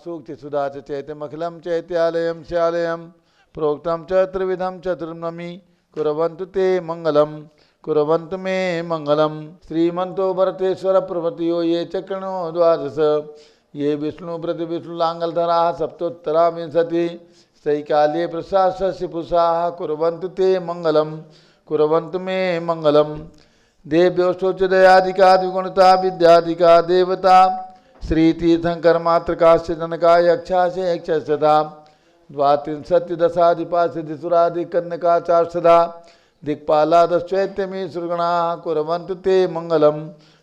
सूक्ति सुधा च चैत्यमखिलं चैत्यालयं श्यालयं प्रोक्तं च त्रिविधं चतुर्नमी कुर्वन्तु ते मंगलम कुर्वन्तु मे मंगलम। श्रीमन्तो भरतेश्वर प्रभृतियो ये चक्रणो द्वादश ये विष्णु प्रति विष्णुलांगलधरा सप्तोत्तरा विंशति सैकाल्ये प्रशास्य पुषा कुर्वन्तु ते मंगलम कुर्वन्तु मे मंगलम। देव्यो शोचदयादिका द्विगुणता विद्यादिका देवता श्री तीर्थंकर मात्रकाश्च जनका यक्षा से यक्षदा द्वात्रिंशत्य दशाधिपा सिद्धिसुरादि कन्यका चार्षदा दिक्पाला दश्चैत्यमी सुरगणा कुर्वन्तु ते मंगलम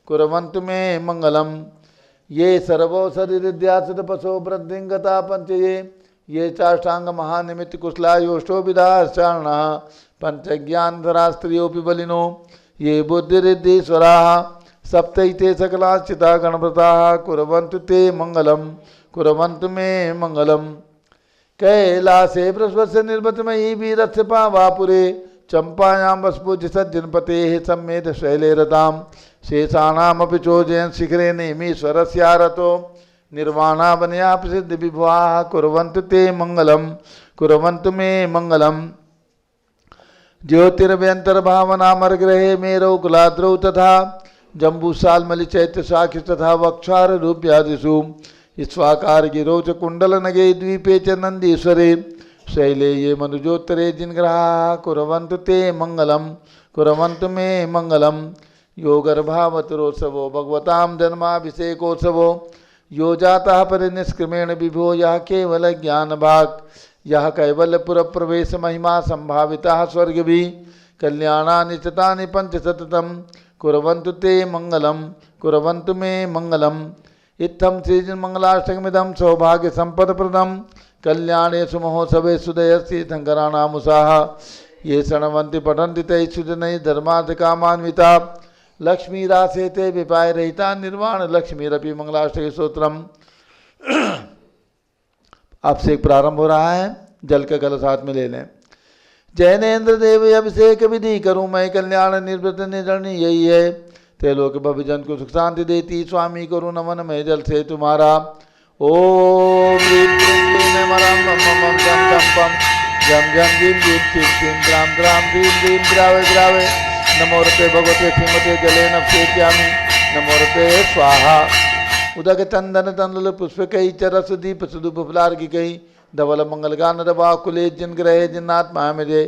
कुर्वन्तु मे मंगलम। ये सर्वौषधिद्यासद पशो वृद्धिंगता पंचये ये चाष्टांग महानिमित्त कुशला योष्टो विदाश्चारणा पंचज्ञानधरा स्त्रियोपि बलिनो ये बुद्धिरिद्धीश्वरा सप्तैते सकलाश्चिता गणपता कुर्वन्तु ते मंगलम कुर्वन्तु मे मंगलम। कैलासे बृहस्पस्य निर्मतमयी वीरस्य पावापुरे चंपायां वसपूज्य सज्जनपते सम्मेद शैले रतां शेषाणामपि चोजयन् शिखरे नेमीश्वरस्यारतो निर्वाणा वनया प्रसिद्ध विभुवाः कुर्वन्तु ते मंगलम कुर्वन्तु मे मंगलम। ज्योतिर्व्यंतर्भावनामर्ग्रहे मेरौ कुलाद्रौ तथा जम्बूसालमलि चैत्य साक्ष्य तथा वक्षार रूप्यादिषु स्वाकार गिरौ च कुंडल नगे द्वीपे च नंदीश्वरे शैले ये मनुजोत्तरे जिनग्रहा कुर्वन्तु ते मंगलम कुर्वन्तु मे मंगलम। यो गर्भावतरोत्सवो भगवतां जन्माभिषेकोत्सवो यो जाता परिनिष्क्रमेण विभो यह केवल ज्ञान भाग यह कैवल्यपुर प्रवेश महिमा संभाविता स्वर्गभि कल्याणानि चितानि पंचशततम कुर्वन्तु ते मंगलम कुर्वन्तु मे मंगलम। इत्थं श्रीमंगलाष्टकमिदं सौभाग्य संपदप्रदं कल्याणेषु महोत्सवेषु दयस्य तीर्थंकराणामुषाः ये शृण्वन्ति पठन्ति तैः सुजनैः धर्मार्थकामान्विता लक्ष्मीरासे ते विपाय रहिता निर्वाण लक्ष्मीरपि मंगलाष्टक स्तोत्रम। अभिषेक प्रारंभ हो रहा है, जल का कलश हाथ में ले लें। जैनेन्द्र देव अभिषेक विधि करूँ मैं कल्याण निर्वृत निर्णय यही है त्रिलोक भविजन को सुख शांति देती स्वामी करूँ नमन मैं जल से तुम्हारा। ओम ह्रीं क्लीं मरम मम मम जम जम पम जम जम जीम जीम चिम चिम द्राम द्राम ह्रीं ह्रीं द्रावे द्रावे नमोरते भगवते श्रीमते जले नप्येत्यामि नमोरते स्वाहा। उदक चंदन तंदुल पुष्पकई चरस दीप सुदुप फलार्घिकई धवल मंगल गान रवा कुले जिन ग्रहे जिन्नात्मा मेरे।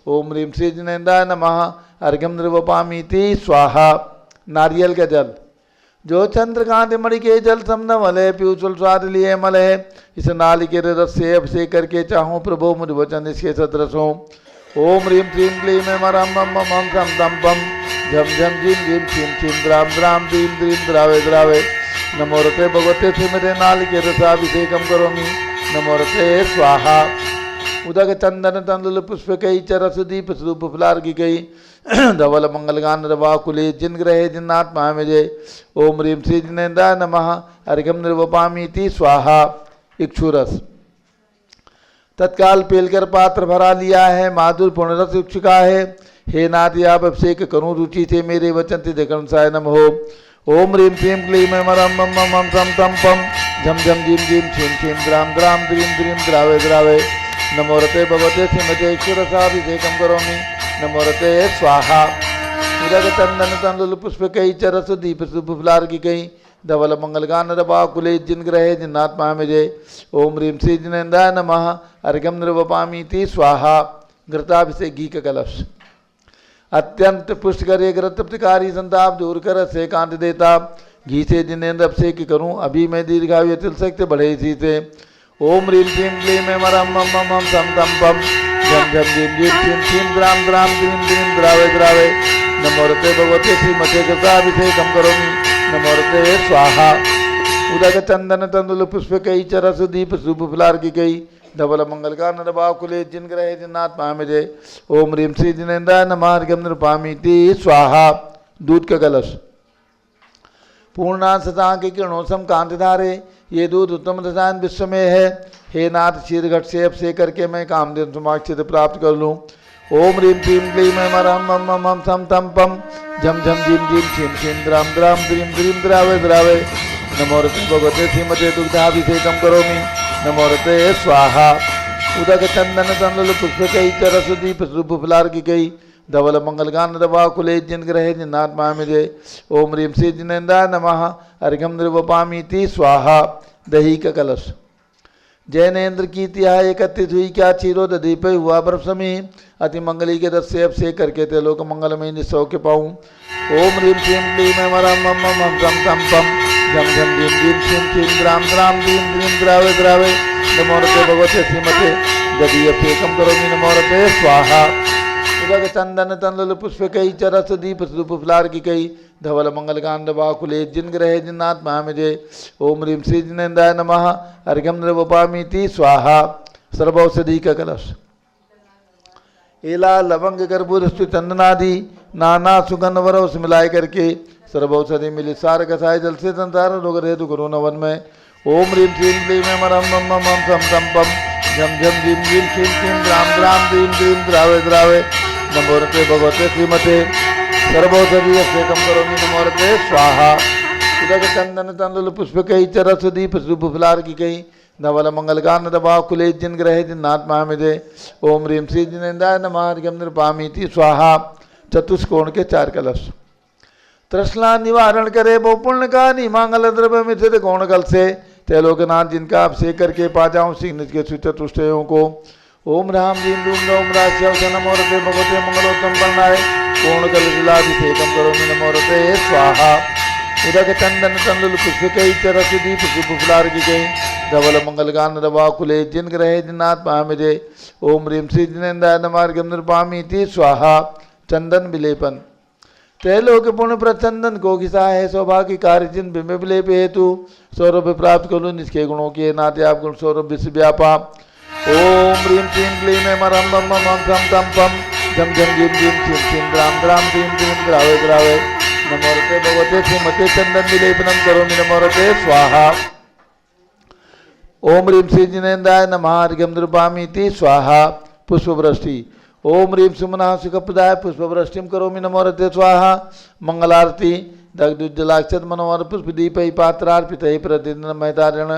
ओम ह्रीं श्री जिनेन्द्राय नमः अर्घ्यम निर्वपामीति स्वाहा। नारियल का जल जो चंद्रकांत मणि के जल समनवल है पीयूषल स्वाद लिए मल है इस नालिकेर रस से अभिषेक करके चाहूँ प्रभु मुझ वचन इसके सदरसों। ओम ह्रीं क्लीं क्लीं मरम मम मम सम दम पम झम झम झिम झिम छिम छिम द्राम द्राम द्रीम द्रीम द्रावे द्रावे नमोरते भगवते श्रीमते नालिकेर रसाभिषेकम करोमि नमोरते स्वाहा। उदक चंदन तंदुल पुष्पकई चरस दीप स्वरूप फलार्घिकई धवल मंगलगान रवाकुले जिन ग्रहे जिन्नात्मा मेजे। ओम ह्रीं श्री जिनेन्द्राय नमः अर्घ्यम निर्वपामीति स्वाहा। इक्षुरस तत्काल पेलकर पात्र भरा लिया है माधुर पूर्ण रस इक्षुका है। हे नाथ आप अभिषेक करूँ रुचि से मेरे वचन तिदकंसाय नमः। ओम ह्रीं क्लीं क्लीं मरम मम मम सम तम पम झम झम झिम झिम छिम छिम द्राम द्राम द्रीम द्रीम द्रावे द्रावे नमोरते भगवते श्रीमते ईश्वरसाभिषेकम करोमि नमोरते स्वाहा। उदक चंदन तंदुल पुष्पकई चरस दीप शुभ फलार्घिकई धवल मंगलगान रवाकुले जिन ग्रहे जिन्नात्मा मेजे। ओम ह्रीं श्री जिनेन्द्राय नमः अर्घ्यम निर्वपामीति स्वाहा। घृताभिषेक घी का कलश अत्यंत पुष्ट करे घृत प्रतिकारी संताप दूर कर से कांत देता घी से जिनेन्द्र अभिषेक करूँ अभी मैं दीर्घायु तिल सकते बढ़े इसी से। ओम ह्रीं क्लीं क्लीं मरम मम मम सम तम पम झम झम झिम झिम छिम छिम द्राम द्राम द्रीम द्रीम द्रावे द्रावे नमोरते भगवते श्रीमते कृताभिषेकम करोमि नमोरते स्वाहा। उदक चंदन तंदुल पुष्पकई चरस दीप शुभ फलार्घिकई धवल मंगलगान रवाकुले जिन ग्रहे जिन्नात्मा मेजे। ओम ह्रीं श्री जिनेन्द्राय नमः अर्घ्यम निर्वपामीति स्वाहा। दूध का कलश पूर्णा शशांक किरणों सम कांत धारे ये दूध उत्तम रसायन विश्व में है। हे नाथ क्षीर घट से अभिषेक करके मैं कामदेव समाक्षित प्राप्त कर लूँ। ओम ह्रीं क्लीं क्लीं मरम मम मम सम तम पम झम झम झिम झिम छिम छिम द्राम द्राम द्रीम द्रीम द्रावे द्रावे नमोरते भगवते श्रीमते दुग्धाभिषेकं करोमि नमोरते स्वाहा उदक चंदन तंडुल पुष्पकैश्च रसदीप सुपुफलार्किकै धवल मंगलगान दवाकुले जिनग्रहे जिन्नात्मा मिजे ओम ह्रीं श्री जिनेन्द्राय नमः अर्घ्यं निर्वपामीति स्वाहा दही का कलश जैनेन्द्र की तिहाई एकत्रित हुई क्या क्षीरो दीप हुआ बरसमी अति मंगली के दस से अभिषेक करके ते लोक मंगलमय निस्सौ के पाऊँ ओम ह्रीं श्रीं क्लीं मम मम मम तं तं पम झम झम ह्रीं ह्रीं श्रीं श्रीं ग्राम ग्राम ह्रीं ह्रीं द्रावे द्रावे नमोरते भगवते श्रीमते जदि अभिषेकं करोमि नमोरते स्वाहा उदक चंदन तंडुल पुष्पकैश्च रसदीप सुपुफलार्किकै धवल मंगलकांड वाकुले जिनग्रहे जिन्नात्मा मिजे ओम ह्रीं श्री जिनेन्द्राय नमः अर्घ्यं निर्वपामीति स्वाहा सर्वौषधि का कलश एला लवंग कर्पूर चंदनादि नाना सुगंध वरस मिलाए करके सर्वौषधि मिली सार कसाय जल से संसार रोग रहे तो करो नवन में ओम ह्रीं श्रीं क्लीं मम मम मम सम सम पम झम झम ह्रीं ह्रीं श्रीं श्रीं ग्राम ग्राम ह्रीं ह्रीं द्रावे द्रावे नमोरते भगवते श्रीमते सर्वौषधि अभिषेकं करोमि नमोरते स्वाहा उदक चंदन तंडुल पुष्पकैश्च रसदीप सुपुफलार्किकै धवल मंगलगान दवाकुले जिनग्रहे जिन्नात्मा मिजे ओम ह्रीं श्री जिनेन्द्राय नमः अर्घ्यं निर्वपामीति स्वाहा चतुष्कोण के 4 कलश तृष्णा निवारण करे वो पुण्य का निमांगल द्रव्य मिथित गौण कल से तेलोकनाथ जिनका अभिषेक करके पा जाऊँ सिंह के चतुष्टयों को ओम राम ह्रीं रूम ओम राश्य नमोरते भगवते मंगलोत्तम वर्णाय पूर्ण कलशिलाभिषेकं करोमि नमोरते स्वाहा उदक चंदन तंडुल पुष्पकैश्च रसदीप सुपुफलार्किकै धवल मंगलगान दवाकुले जिनग्रहे जिन्नात्मा मिजे ओम ह्रीं श्री जिनेन्द्राय नमः अर्घ्यं निर्वपामीति स्वाहा चंदन विलेपन त्रैलोक पुण्य प्रचंदन को घिसा है सौभाग्य कार्य जिन बिंब विलेप हेतु सौरभ प्राप्त करूँ निष्के गुणों के नाते आप गुण सौरभ विश्व व्यापा ओम ह्रीं श्रीं क्लीं मम मम मम तं तं पम झम झम ह्रीं ह्रीं श्रीं श्रीं ग्राम ग्राम ह्रीं ह्रीं द्रावे द्रावे नमोरते भगवते श्रीमते चंदन विलेपनं करोमि नमोरते स्वाहा ओम ह्रीं श्री जिनेन्द्राय नमः अर्घ्यं निर्वपामीति स्वाहा पुष्पवृष्टि ओम ह्रीं सुमनः सुखप्रदाय पुष्पवृष्टिं करोमि नमोरते स्वाहा मंगलारती दग्धुज्जलाक्षत मनोहर पुष्पदीपै पात्रार्पितैः प्रतिदिनं मैतारेण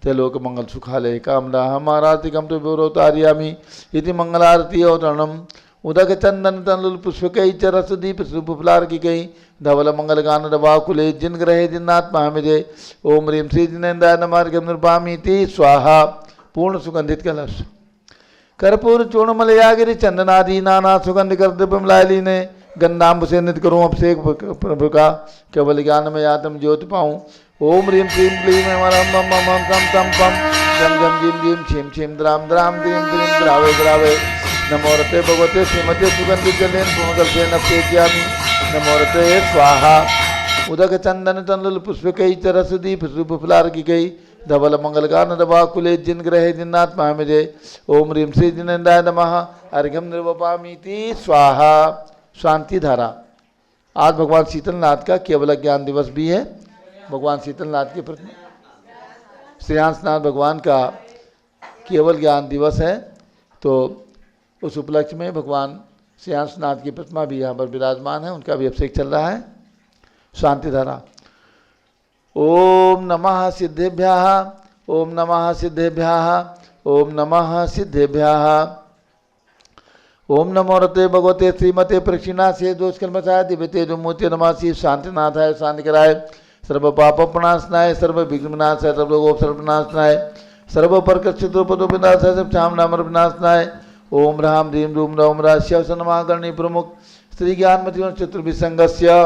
त्रिलोक मंगल सुखालय कामना हमारातिकं तु विवरोतार्यामि इति मंगलारती अवतरणम् उदक चंदन तंडुल पुष्पकैश्च रसदीप सुपुफलार्किकै धवल मंगलगान दवाकुले जिनग्रहे जिन्नात्मा मिजे ओम ह्रीं श्री जिनेन्द्राय नमः अर्घ्यं निर्वपामीति स्वाहा पूर्ण सुगंधित कलश कर्पूर चूर्णमलयागिरि चंदनादि नाना सुगंध कर द्रव्यमलायली ने गंधाम्ब से नित करूँ अभिषेक प्रभु का केवल ज्ञान में आत्म ज्योति पाऊँ ओम ह्रीं श्रीं क्लीं मम मम तं तं पम झम झम ह्रीं ह्रीं छीं छीं द्राम द्राम ह्रीं ह्रीं द्रावे द्रावे नमोरते भगवते श्रीमते सुगंधित जलेन पूर्णकल्पेन अभिषेक्ष्यामि नमोरते स्वाहा उदक चंदन तंडुल पुष्पकैश्च रसदीप सुपुफलार्किकै धवल मंगलगान दवाकुले जिनग्रहे जिन्नात्मा मिजे ओम ह्रीं श्री जिनेन्द्राय नमः अर्घ्यं निर्वपामीति स्वाहा शांति धारा आज भगवान शीतलनाथ का केवल ज्ञान दिवस भी है भगवान शीतलनाथ के प्रति श्रेयांशनाथ भगवान का केवल ज्ञान दिवस है तो उस उपलक्ष्य में भगवान श्रेयांशनाथ की प्रतिमा भी यहाँ पर विराजमान है उनका भी अभिषेक चल रहा है शांति धारा ओम नमः सिद्धेभ्यः ओम नमः सिद्धेभ्यः ओम नमः सिद्धेभ्यः ओम नमोरते भगवते श्रीमते प्रक्षिणा से दोषकर्मसाय दिव्यते मूर्ति नमासी शांतिनाथाय शांतिकराय सर्व पाप प्रणाशनाय सर्व विघ्न विनाशाय सर्व रोग सर्वनाशनाय सर्व परकर्षितोपदो विनाशाय सब श्याम नाम विनाशनाय ओम राम ह्रीं रूम रौम राश्य सन्मागरणी प्रमुख श्री ज्ञानमती चतुर्भिसंगस्य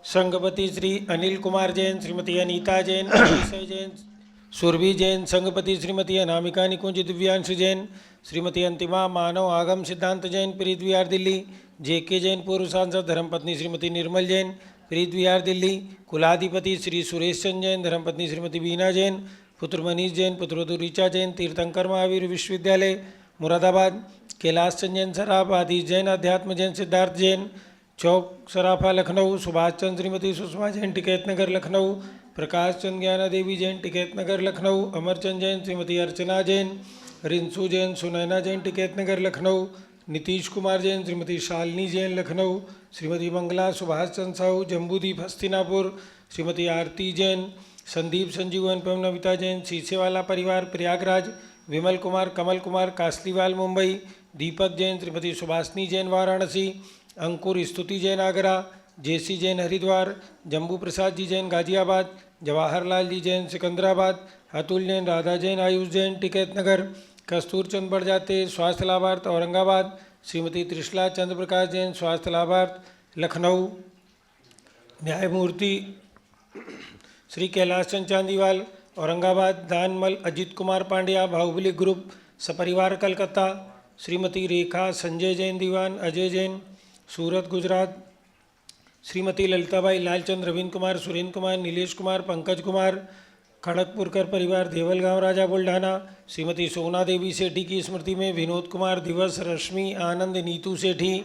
संघपति श्री अनिल कुमार जैन श्रीमती अनीता जैन अतिशय जैन सुरभि जैन संघपति श्रीमती अनामिका निकुंज दिव्यांशु जैन श्रीमती अंतिमा मानव आगम सिद्धांत जैन प्रीत विहार दिल्ली जेके जैन पूर्व सांसद धर्मपत्नी श्रीमती निर्मल जैन प्रीत विहार दिल्ली कुलाधिपति श्री सुरेश चंद जैन धर्मपत्नी श्रीमती बीना जैन पुत्र मनीष जैन पुत्रवधू ऋचा जैन तीर्थंकर महावीर विश्वविद्यालय मुरादाबाद कैलाश चंद जैन सराफ आदि जैन अध्यात्म जैन सिद्धार्थ जैन चौक सराफा लखनऊ सुभाष चंद श्रीमती सुषमा जैन टिकैत नगर लखनऊ प्रकाश चंद ज्ञाना देवी जैन टिकैत नगर लखनऊ अमरचंद जैन श्रीमती अर्चना जैन रिंसू जैन सुनैना जैन टिकैत नगर लखनऊ नीतीश कुमार जैन श्रीमती शालिनी जैन लखनऊ श्रीमती मंगला सुभाष चंद साहू जम्बूदीप हस्तिनापुर श्रीमती आरती जैन संदीप संजीवन एवं नविता जैन सीसेवाला परिवार प्रयागराज, विमल कुमार कमल कुमार कासलीवाल मुंबई, दीपक जैन श्रीमती सुभाषनी जैन वाराणसी, अंकुर स्तुति जैन आगरा, जेसी जैन हरिद्वार, जम्बू प्रसाद जी जैन गाजियाबाद, जवाहरलाल जी जैन सिकंदराबाद, अतुल जैन राधा जैन आयुष जैन टिकैत नगर, कस्तूरचंद बड़जाते स्वास्थ्य लाभार्थ औरंगाबाद, श्रीमती त्रिशला चंद्र प्रकाश जैन स्वास्थ्य लाभार्थ लखनऊ, न्यायमूर्ति श्री कैलाश चंद चांदीवाल औरंगाबाद, दानमल अजित कुमार पांड्या बाहुबली ग्रुप सपरिवार कलकत्ता, श्रीमती रेखा संजय जैन दीवान अजय जैन सूरत गुजरात, श्रीमती ललिताबाई लालचंद रविंद्र कुमार सुरेंद्र कुमार नीलेश कुमार पंकज कुमार खड़गपुरकर परिवार देवलगांव राजा बुल्ढाना, श्रीमती सोना देवी सेठी की स्मृति में विनोद कुमार दिवस रश्मि आनंद नीतू सेठी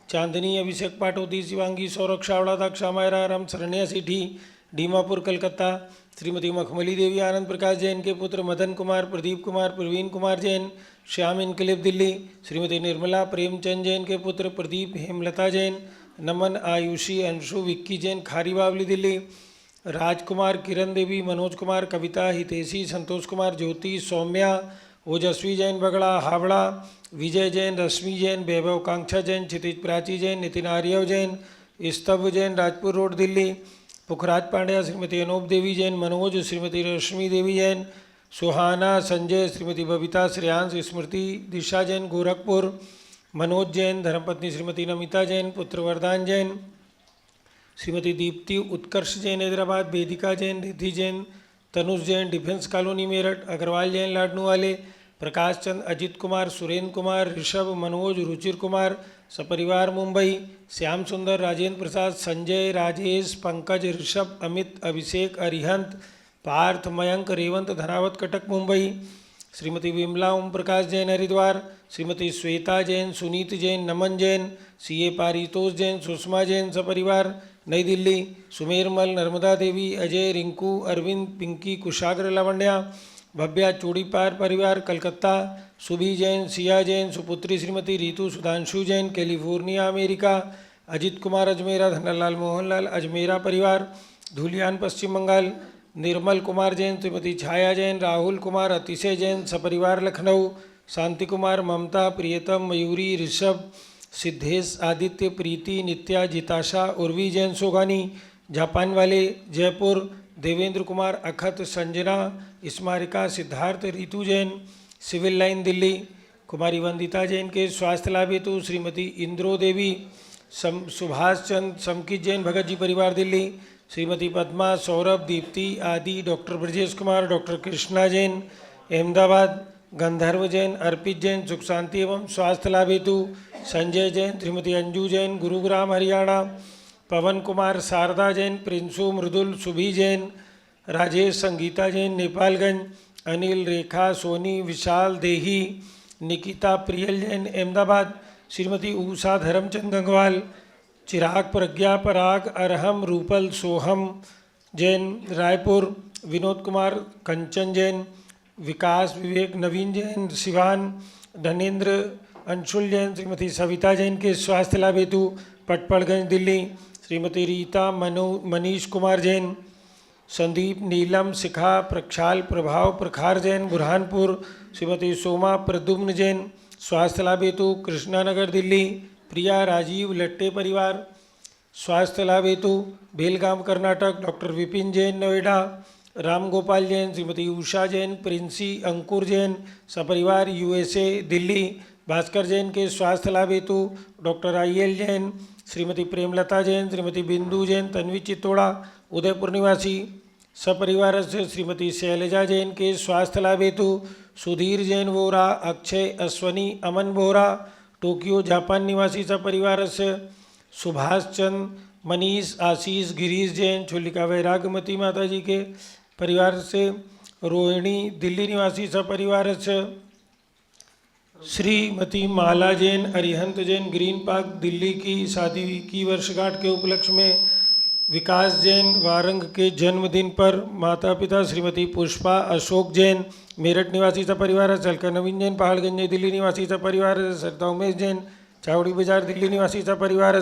चांदनी अभिषेक पाटोदी शिवांगी सौरभ शावड़ा दक्षा मायरा राम शरण्या सेठी डीमापुर कलकत्ता, श्रीमती मखमली देवी आनंद प्रकाश जैन के पुत्र मदन कुमार प्रदीप कुमार प्रवीण कुमार जैन श्याम इनकलिब दिल्ली, श्रीमती निर्मला प्रेमचंद जैन के पुत्र प्रदीप हेमलता जैन नमन आयुषी अंशु विक्की जैन खारी बावली दिल्ली, राजकुमार किरण देवी मनोज कुमार कविता हितेशी संतोष कुमार ज्योति सौम्या ओजस्वी जैन बगड़ा हावड़ा, विजय जैन रश्मि जैन वैभव कांक्षा जैन क्षितिज प्राची जैन नितिन आर्यव जैन स्तव जैन राजपुर रोड दिल्ली, पुखराज पांड्या श्रीमती अनूप देवी जैन मनोज श्रीमती रश्मि देवी जैन सुहाना संजय श्रीमती बबीता श्रेयांश स्मृति दिशा जैन गोरखपुर, मनोज जैन धर्मपत्नी श्रीमती नमिता जैन पुत्र वरदान जैन, श्रीमती दीप्ति उत्कर्ष जैन हैदराबाद, वेदिका जैन रिद्धि जैन तनुष जैन डिफेंस कॉलोनी मेरठ, अग्रवाल जैन लाडनू वाले, प्रकाश चंद अजित कुमार सुरेंद्र कुमार ऋषभ मनोज रुचिर कुमार सपरिवार मुंबई, श्याम सुंदर राजेंद्र प्रसाद संजय राजेश पंकज ऋषभ अमित अभिषेक अरिहंत पार्थ मयंक रेवंत धनावत कटक मुंबई, श्रीमती विमला ओम प्रकाश जैन हरिद्वार, श्रीमती श्वेता जैन सुनीत जैन नमन जैन सीए पारितोष जैन सुषमा जैन सपरिवार नई दिल्ली, सुमेरमल नर्मदा देवी अजय रिंकू अरविंद पिंकी कुशाग्र लावण्या भव्या चूड़ीपार परिवार कलकत्ता, सुभी जैन सिया जैन सुपुत्री श्रीमती रीतु सुधांशु जैन कैलिफोर्निया अमेरिका, अजित कुमार अजमेरा धनलाल मोहनलाल अजमेरा परिवार धुलियान पश्चिम बंगाल, निर्मल कुमार जैन श्रीमती छाया जैन राहुल कुमार अतिशय जैन सपरिवार लखनऊ, शांति कुमार ममता प्रियतम मयूरी ऋषभ सिद्धेश आदित्य प्रीति नित्या जिताशा उर्वी जैन सोगानी जापान वाले जयपुर, देवेंद्र कुमार अखत संजना स्मारिका सिद्धार्थ रीतू जैन सिविल लाइन दिल्ली, कुमारी वंदिता जैन के स्वास्थ्य लाभ हेतु श्रीमती इंद्रो देवी सुभाष चंद समकित जैन भगत जी परिवार दिल्ली, श्रीमती पद्मा सौरभ दीप्ति आदि डॉक्टर ब्रजेश कुमार डॉक्टर कृष्णा जैन अहमदाबाद, गंधर्व जैन अर्पित जैन सुख शांति एवं स्वास्थ्य लाभ हेतु संजय जैन श्रीमती अंजू जैन गुरुग्राम हरियाणा, पवन कुमार शारदा जैन प्रिंसू मृदुल सुभी जैन राजेश संगीता जैन नेपालगंज, अनिल रेखा सोनी विशाल देही निकिता प्रियल जैन अहमदाबाद, श्रीमती उषा धर्मचंद गंगवाल, चिराग प्रज्ञा पराग अरहम रूपल सोहम जैन रायपुर, विनोद कुमार कंचन जैन विकास विवेक नवीन जैन सिवान, धनेन्द्र अंशुल जैन श्रीमती सविता जैन के स्वास्थ्य लाभ हेतु पटपड़गंज दिल्ली, श्रीमती रीता मनीष कुमार जैन, संदीप नीलम शिखा प्रक्षाल प्रभाव प्रखार जैन बुरहानपुर, श्रीमती सोमा प्रद्युम्न जैन स्वास्थ्य लाभ हेतु कृष्णानगर दिल्ली, प्रिया राजीव लट्टे परिवार स्वास्थ्य लाभ हेतु बेलगाम कर्नाटक, डॉक्टर विपिन जैन नोएडा, राम गोपाल जैन श्रीमती उषा जैन प्रिंसी अंकुर जैन सपरिवार यूएसए दिल्ली, भास्कर जैन के स्वास्थ्य लाभ हेतु डॉक्टर IL जैन, श्रीमती प्रेमलता जैन श्रीमती बिंदु जैन तन्वी चित्तोड़ा उदयपुर निवासी सपरिवार से श्रीमती शैलजा जैन के स्वास्थ्य लाभ हेतु सुधीर जैन वोरा अक्षय अश्वनी अमन बोरा टोक्यो जापान निवासी सपरिवार से सुभाष चंद मनीष आशीष गिरीश जैन छोलिका वैरागमती माता जी के परिवार से रोहिणी दिल्ली निवासी सपरिवार से श्रीमती माला जैन अरिहंत जैन ग्रीन पार्क दिल्ली की शादी की वर्षगांठ के उपलक्ष्य में विकास जैन वारंग के जन्मदिन पर माता पिता श्रीमती पुष्पा अशोक जैन मेरठ निवासी सपरिवार चलका नवीन जैन पहाड़गंज दिल्ली निवासी सपरिवार सरिता उमेश जैन चावड़ी बाजार दिल्ली निवासी सपरिवार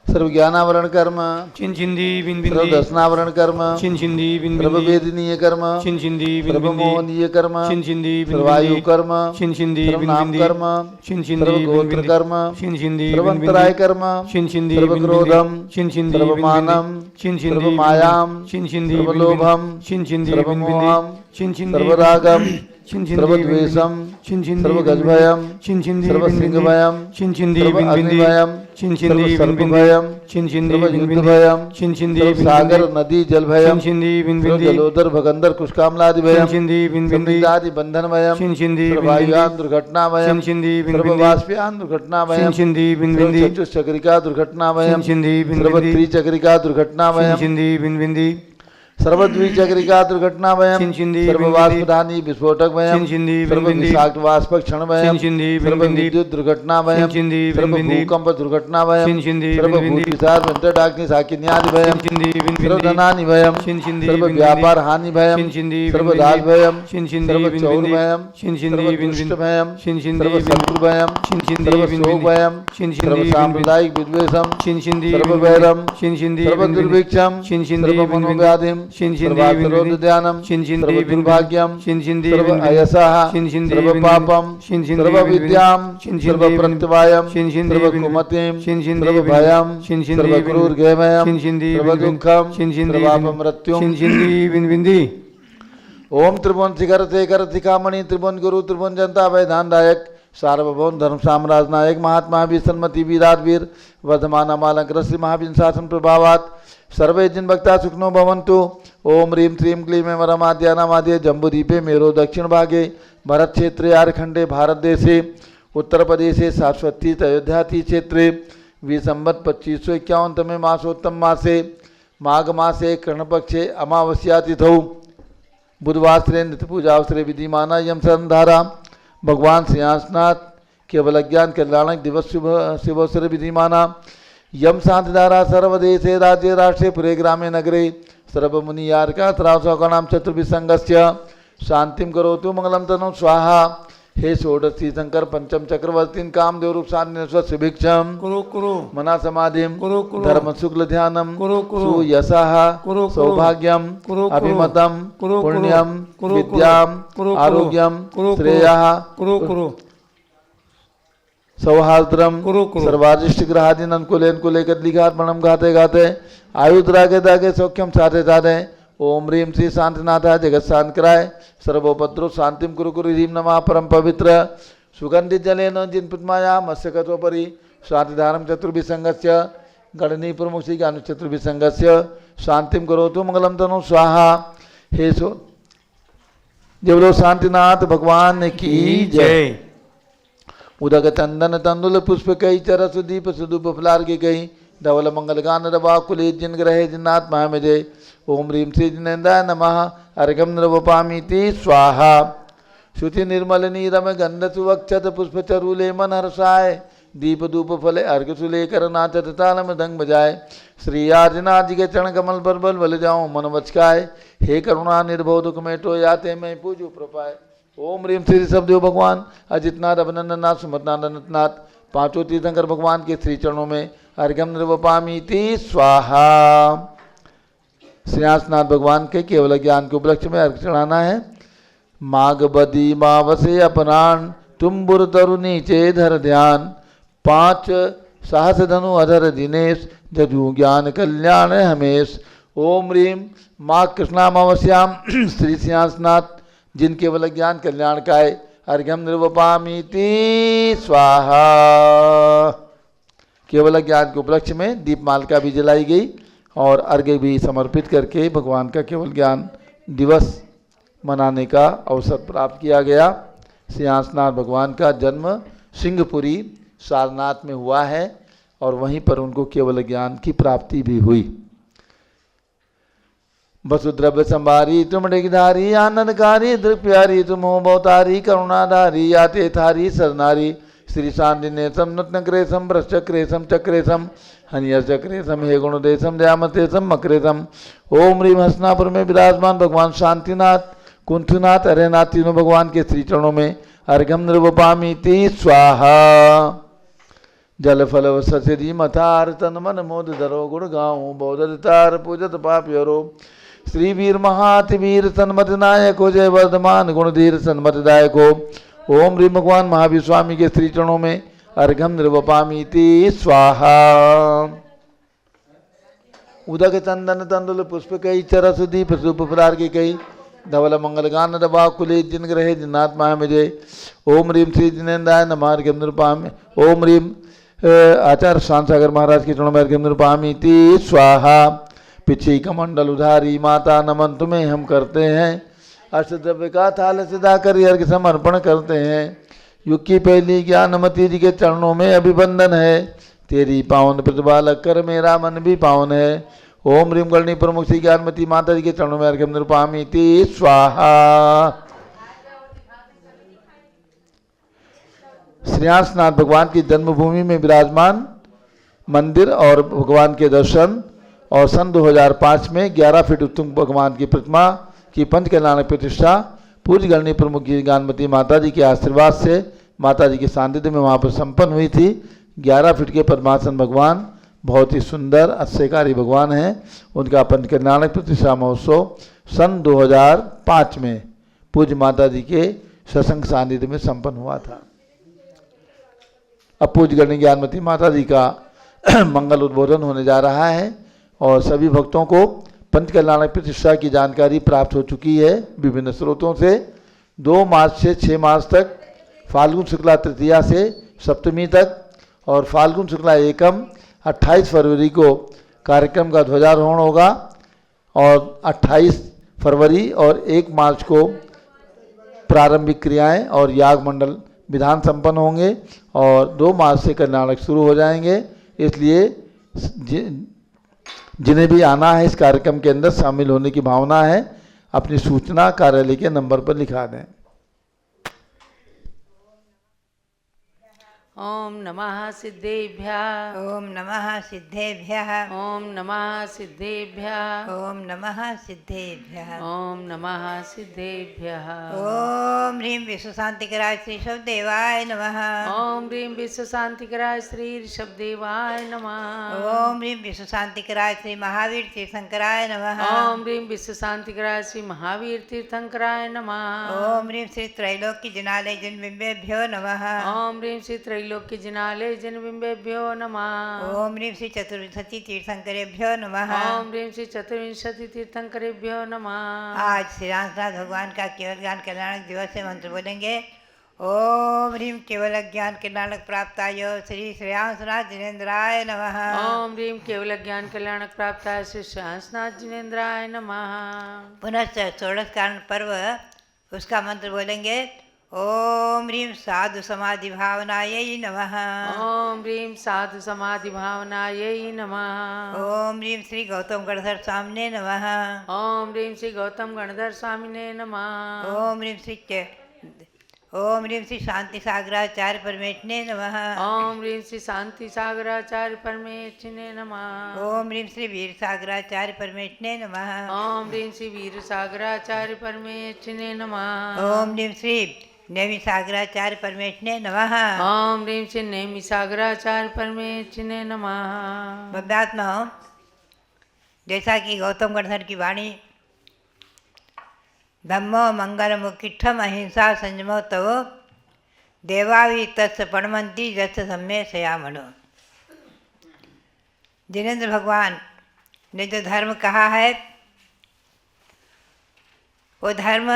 सर्व ज्ञानावरण कर्म, चिन चिंदी बिन सर्व बिंदी, दर्शनावरण कर्म, चिन चिंदी बिन सर्व बिंदी, वेदनीय कर्म, चिन चिंदी बिन सर्व बिंदी, मोहनीय कर्म, चिन चिंदी बिन सर्वायु बिंदी, कर्म, चिन चिंदी सर्व बिन नाम बिंदी, कर्म, चिन चिंदी सर्व बिन गोत्र बिंदी, कर्म, चिन चिंदी सर्व बिन अंतराय बिंदी, कर्म, चिन चिंदी सर्व बिन क्रोधम, बिंदी, चिन चिंदी सर्व बिन मानम, बिंदी, चिन चिंदी सर्व बिन मायाम, बिंदी, चिन चिंदी सर्व बिन लोभम, बिंदी, चिन चिंदी सर्व बिन बिंदी, मोहम, चिन चिंदी सर्व बिन रागम, बिंदी, चिन चिंदी सर्व बिन बिंदी, द्वेषम, चिन चिंदी सर्व बिन बिंदी, गजभयम, चिन चिंदी सर्व बिन बिंदी, सिंहभयम, चिन चिंदी सर्व बिन बिंदी, अग्निभयम, चिन सर्व चिंदी बिन बिंदी, सर्पभयम, चिन चिंदी सर्व बिन बिंदी, युद्धभयम, चिन चिंदी सर्व बिन सागर बिंदी, नदी जलभयम, चिन चिंदी बिन सर्व बिंदी, जलोदर भगंदर कुष्कामलादि चिन भयम, चिंदी बिन बिंदी, संदिग्धादि बंधन भयम, चिन चिंदी सर्व बिन बिंदी, वायुयान दुर्घटना भयम, चिन चिंदी बिन सर्व बिंदी, वाष्पयान दुर्घटना चिन भयम, चिंदी बिन सर्व बिंदी, चतुश्चक्रिका दुर्घटना चिन भयम, चिंदी बिन सर्व बिंदी, त्रिचक्रिका दुर्घटना चिन भयम, चिंदी बिन बिंदी, सर्व द्विचक्रिका दुर्घटना भयम, चिन चिंदी सर्व बिन बिंदी, वाष्पदानी विस्फोटक भयम, चिन चिंदी बिन सर्व बिंदी, विषाक्त वाष्पक क्षण भयम, चिन चिंदी बिन सर्व बिंदी, विद्युत दुर्घटना भयम, चिन चिंदी बिन सर्व बिंदी, भूकंप दुर्घटना भयम, चिन चिंदी सर्व बिन बिंदी, भूत विचार वेंटरडाग्नि साकिन्यादि भयम, चिन चिंदी बिन सर्व बिंदी, धनानि भयम, चिन चिंदी सर्व बिन व्यापार बिंदी, हानि भयम, चिन चिंदी सर्व बिन दास बिंदी, भयम, चिन चिंदी सर्व बिन चौर बिंदी, भयम, चिन चिंदी सर्व बिन दुष्ट बिंदी, भयम, चिन चिंदी सर्व बिन शत्रु भयम, चिन चिंदी सर्व बिन शोक बिंदी, भयम, चिन सर्व चिंदी बिन बिंदी, सांप्रदायिक विद्वेषम, चिन चिंदी सर्व बिन वैरम, बिंदी, चिन चिंदी सर्व बिन बिंदी, दुर्भिक्षम, चिन चिंदी सर्व बिन बिंदी, मनोव्याधिम, चिन चिंदी सर्व बिन आत्रोध बिंदी, ध्यानम, चिन चिंदी सर्व बिन बिंदी, दुर्भाग्यम, चिन चिंदी सर्व बिन बिंदी, अयसः, चिन चिंदी सर्व बिन पापम, बिंदी, चिन चिंदी सर्व बिन बिंदी, विद्याम, चिन सर्व चिंदी बिन प्रत्यवायम, चिन चिंदी सर्व बिन कुमतिम, चिन चिंदी सर्व बिन भयम, चिन चिंदी सर्व बिन क्रूर गेमयम, चिन चिंदी सर्व बिन दुःखम, चिन चिंदी सर्व बिन अपमृत्युम, चिन चिंदी बिन बिंदी, ओम त्रिभुवन शिखर शेखर शिखामणि त्रिभुवन गुरु त्रिभुवन जनता वैधानदायक सार्वभौम धर्म साम्राज्य नायक महात्मा वीर सन्मति वीराट वीर वर्धमान अमालंकृत श्री महावीर शासन प्रभावात सर्वे जिन भक्ता सुखनो भवन्तु। ओम ह्रीं श्रीं क्लीं वरमाद्यानामाद्य जम्बूद्वीपे मेरो दक्षिण भागे भरत क्षेत्रे आर्खंडे भारत देशे उत्तर प्रदेशे सारस्वती अयोध्याति क्षेत्रे विसंवत 2551 मासोत्तम मासे माघ मासे कृष्णपक्षे अमावस्या तिथौ बुधवासरे नित्य पूजावसरे विधिमाना यम संधारा भगवान सिंहासनाथ केवल ज्ञान कल्याणक दिवस शुभ शिवोत्सव विधिमाना यम शांतिधारा सर्वदेशे राज्य राष्ट्रे पुरे ग्रामे नगरे सर्वमुनि यारका त्रासौकणाम चतुर्भिसंगस्य शांतिम करोतु मंगलम तनु स्वाहा। हे षोडशी शंकर पंचम चक्रवर्तीन कामदेव रूप शिभिक्षम कुरु कुरु मना समाधिम कुरु कुरु धर्म शुक्ल ध्यानम कुरु कुरु सुयशः कुरु कुरु सौभाग्यम कुरु कुरु अभिमतम कुरु कुरु पुण्यम कुरु विद्याम कुरु आरोग्यम कुरु श्रेयः कुरु कुरु सौहार्द्रम कुरु कुरु सर्वादिष्ट ग्रहादीन अनुकूले अनुकूले कदलिघात्मणम गाते गाते आयुद्रागे दागे सौख्यम साधे साधे ओम ह्रीं श्री शांतिनाथाय जगत शांत कराय सर्वोपद्रव शांतिम कुरु कुरु ह्रीं नमः परम पवित्र सुगंधित जलेन जिन पुष्माया मत्स्यकत्वपरि शांतिधारम चतुर्भिसंगस्य गणनी प्रमुख श्री ज्ञान चतुर्भिसंगस्य शांतिम करोतु मंगलम तनु स्वाहा। हे सो जय शांतिनाथ भगवान की जय। उदक चंदन तंदुल पुष्प कई चर सुदीप सुदूप फलार्घ्य कई धवल मंगल गान रवा कुले जिन ग्रहे जिन्नाथ महामजय ओम ह्रीं श्री जिनेन्द्राय नमः अर्घम नृवपामीति स्वाहा। शुचि निर्मल नीरम गंध सुवक्षत पुष्प चरूले मन हर्षाय दीप धूप फले अर्घ सुलेकर नाचत ताल मृदंग बजाय श्री आर्जनाथ जी के चरण कमल पर बल बल जाऊं मन बचकाय हे करुणा निर्भव दुख मेटो याते मैं पूजू प्रपाय। ओम ह्रीं श्री शब्देव भगवान अजितनाथ अभिनंदननाथ सुमतनाथ अनंतनाथ पांचों तीर्थंकर भगवान के श्री चरणों में अर्घम नृवपामीति स्वाहा। सिंहासनाथ भगवान के केवल ज्ञान के उपलक्ष्य में अर्घ चढ़ाना है। माघ बदी मावसे अपराण तुम बुर तरु नीचे धर ध्यान 5 सहस धनु अधर दिनेश जदु ज्ञान कल्याण हमेश। ओम ह्रीं माघ कृष्णामावस्याम श्री सिंहासनाथ जिन केवल ज्ञान कल्याण काय अर्घ्यम निर्वपामीति स्वाहा। केवल ज्ञान के उपलक्ष्य में दीपमालिका भी जलाई गई और अर्घ्य भी समर्पित करके भगवान का केवल ज्ञान दिवस मनाने का अवसर प्राप्त किया गया। सिंहासनाथ भगवान का जन्म सिंहपुरी सारनाथ में हुआ है और वहीं पर उनको केवल ज्ञान की प्राप्ति भी हुई। वसुद्रव्य संभारी तुम डिगधारी आनंदकारी दृप्यारी तुम हो बहुतारी करुणाधारी याते थारी सरनारी श्री शांतिनेशम नृत्नक्रेशम भ्रश्चक्रेशम चक्रेशम हनियर चक्रेशम हे गुणदेशम दयामतेशम मकरेशम। ओम ह्रीं हसनापुर में विराजमान भगवान शांतिनाथ कुंठनाथ अरेनाथ तीनों भगवान के श्री चरणों में अर्घम नृवपामीति स्वाहा। जल फल सचरी मथार तन मन मोद धरो गुण गाऊं बौद्धर तार पूजत पाप हरो। श्री वीर महाति वीर सन्मत नायक हो जय वर्धमान गुण धीर सन्मत दायक हो। ओम ह्रीम भगवान महावीर स्वामी के श्री चरणों में अर्घम निर्वपामीति स्वाहा। उदक चंदन तंदुल पुष्प कई चरस दीप सूप प्रार की कई धवल मंगल गान दबा कुले जिन ग्रहे जिनात्मा मिजे। ओम रीम श्री जिनेन्द्राय नमः अर्घम निर्वपामि। ओम रीम आचार्य शांत सागर महाराज के चरणों में अर्घम निर्वपामीति स्वाहा। पिछी कमंडल उधारी माता नमन तुम्हें हम करते हैं। अष्टद्रव्य का थाल सदा कर अर्घ समर्पण करते हैं। युग की पहली ज्ञानमती जी के चरणों में अभिवंदन है। तेरी पावन प्रतिपालक कर मेरा मन भी पावन है। ओम ह्रीम गणनी प्रमुख श्री ज्ञानमती माता जी के चरणों में अर्घ्यम निर्वपामीति स्वाहा। श्रेयांसनाथ भगवान की जन्मभूमि में विराजमान मंदिर और भगवान के दर्शन और सन 2005 में 11 फीट उत्तुंग भगवान की प्रतिमा की पंच कल्याणक प्रतिष्ठा पूज्य गणनी प्रमुख ज्ञानमती माता जी के आशीर्वाद से माता जी के सानिध्य में वहाँ पर संपन्न हुई थी। 11 फीट के पद्मासन भगवान बहुत ही सुंदर अश्चर्यकारी भगवान हैं। उनका पंच कल्याणक प्रतिष्ठा महोत्सव सन 2005 में पूज्य माता जी के सत्संग सानिध्य में संपन्न हुआ था। अब पूज्य गणनी ज्ञानमती माता जी का मंगल उद्बोधन होने जा रहा है और सभी भक्तों को पंच कल्याणक प्रतिष्ठा की जानकारी प्राप्त हो चुकी है विभिन्न स्रोतों से। 2 मार्च से 6 मार्च तक फाल्गुन शुक्ला तृतीया से सप्तमी तक और फाल्गुन शुक्ला एकम 28 फरवरी को कार्यक्रम का ध्वजारोहण होगा और 28 फरवरी और 1 मार्च को प्रारंभिक क्रियाएं और याग मंडल विधान संपन्न होंगे और 2 मार्च से कल्याणक शुरू हो जाएंगे। इसलिए जिन्हें भी आना है इस कार्यक्रम के अंदर शामिल होने की भावना है अपनी सूचना कार्यालय के नंबर पर लिखा दें। ओम नमः सिद्धेभ्यः। ओम नमः सिद्धेभ्यः। ओम नमः सिद्धेभ्यः। ओम नमः सिद्धेभ्यः। ओम नमः सिद्धेभ्यः। ओम ह्रीं विश्व शांतिकराय श्री शब्देवाय नमः। ओम ह्रीं विश्व शांतिकराय श्री ऋषभदेवाय नमः। ओम ह्रीं विश्व शांतिकराय श्री महावीर तीर्थंकराय नमः। ओम ह्रीं विश्व शांतिकराय श्री महावीर तीर्थंकराय नमः। ओम ह्रीं श्री त्रैलोक्य जिनालय जिनबिंबेभ्यो नमः। ओम ह्रीं श्री त्रैलोक्य जिनालय जिनबिंबेभ्यो नमः। ओम ह्रीं श्री चतुर्विंशति तीर्थंकरेभ्यो नमः। ओम ह्रीं श्री चतुर्विंशति तीर्थंकरेभ्यो नमः। आज श्री रामनाथ भगवान का केवल ज्ञान कल्याणक दिवस से मंत्र बोलेंगे। ओम ह्रीं केवल ज्ञान कल्याणक प्राप्ताय श्री श्रेयांसनाथ जिनेन्द्राय नमः। ओम ह्रीं केवल ज्ञान कल्याणक प्राप्ताय श्री श्रेयांसनाथ जिनेन्द्राय नमः। पुनः षोडश कारण पर्व उसका मंत्र बोलेंगे। ओम ह्रीं साधु समाधि भावनायै नमः। ओम ह्रीं साधु समाधि भावनायै नमः। ओम ह्रीं श्री गौतम गणधर स्वामिने नमः। ओम ह्रीं श्री गौतम गणधर स्वामिने नमः। ओम ह्रीं श्री शांति सागराचार्य परमेष्ठिने नमः। ओम ह्रीं श्री शांति सागराचार्य परमेष्ठिने नमः। ओम ह्रीं श्री वीर सागराचार्य परमेष्ठिने नमः। ओम ह्रीं श्री वीर सागराचार्य परमेष्ठिने नमः। ओम ह्रीं श्री नेमि सागराचार्य परमेष्ठिने नमः। ओम ह्रीं श्री नेमि सागराचार्य परमेष्ठिने नमः। भव्यात्मा जैसा कि गौतम गणधर की वाणी धम्मो मंगल मुकिठम अहिंसा संयमो तव देवावी तत्स पणमंती जस सम्मे सयामणो। जिनेन्द्र भगवान ने जो धर्म कहा है वो धर्म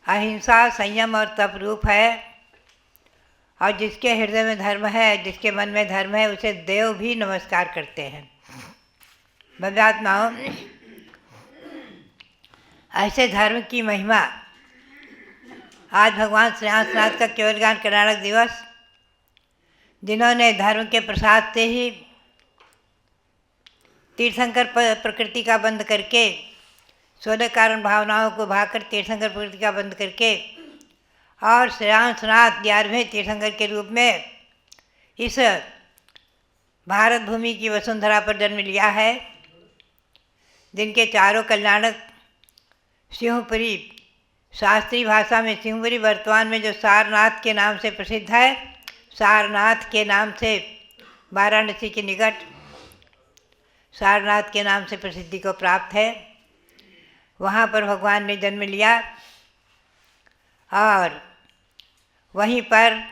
अहिंसा संयम और तप रूप है और जिसके हृदय में धर्म है जिसके मन में धर्म है उसे देव भी नमस्कार करते हैं। भव्यात्माओं ऐसे धर्म की महिमा आज भगवान श्रेयांसनाथ का केवल ज्ञान कल्याणक दिवस जिन्होंने धर्म के प्रसाद से ही तीर्थंकर प्रकृति का बंद करके 16 कारण भावनाओं को भागकर तीर्थंकर प्रकृति का बंद करके और श्रेयांसनाथ 11वें तीर्थंकर के रूप में इस भारत भूमि की वसुंधरा पर जन्म लिया है। जिनके चारों कल्याणक सिंहपुरी शास्त्रीय भाषा में सिंहपुरी वर्तमान में जो सारनाथ के नाम से प्रसिद्ध है सारनाथ के नाम से, वाराणसी के निकट सारनाथ के नाम से प्रसिद्धि को प्राप्त है। वहाँ पर भगवान ने जन्म लिया और वहीं पर